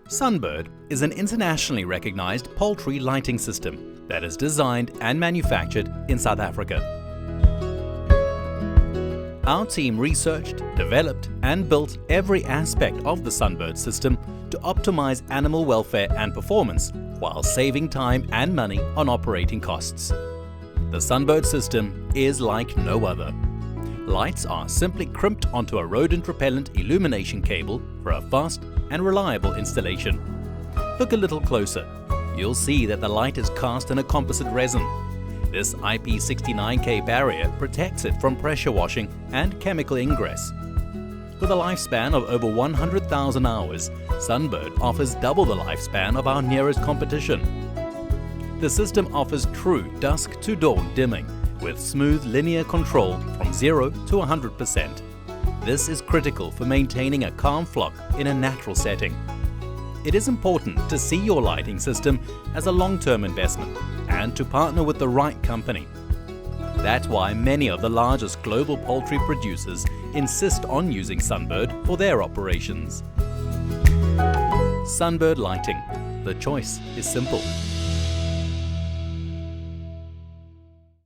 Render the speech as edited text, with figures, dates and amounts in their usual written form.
SUNBIRD is an internationally recognized poultry lighting system that is designed and manufactured in South Africa. Our team researched, developed and built every aspect of the SUNBIRD system to optimize animal welfare and performance while saving time and money on operating costs. The SUNBIRD system is like no other. Lights are simply crimped onto a rodent-repellent illumination cable for a fast and reliable installation. Look a little closer. You'll see that the light is cast in a composite resin. This IP69K barrier protects it from pressure washing and chemical ingress. With a lifespan of over 100,000 hours, SUNBIRD offers double the lifespan of our nearest competition. The system offers true dusk-to-dawn dimming with smooth linear control from 0 to 100%. This is critical for maintaining a calm flock in a natural setting. It is important to see your lighting system as a long-term investment and to partner with the right company. That's why many of the largest global poultry producers insist on using SUNBIRD for their operations. SUNBIRD lighting. The choice is simple.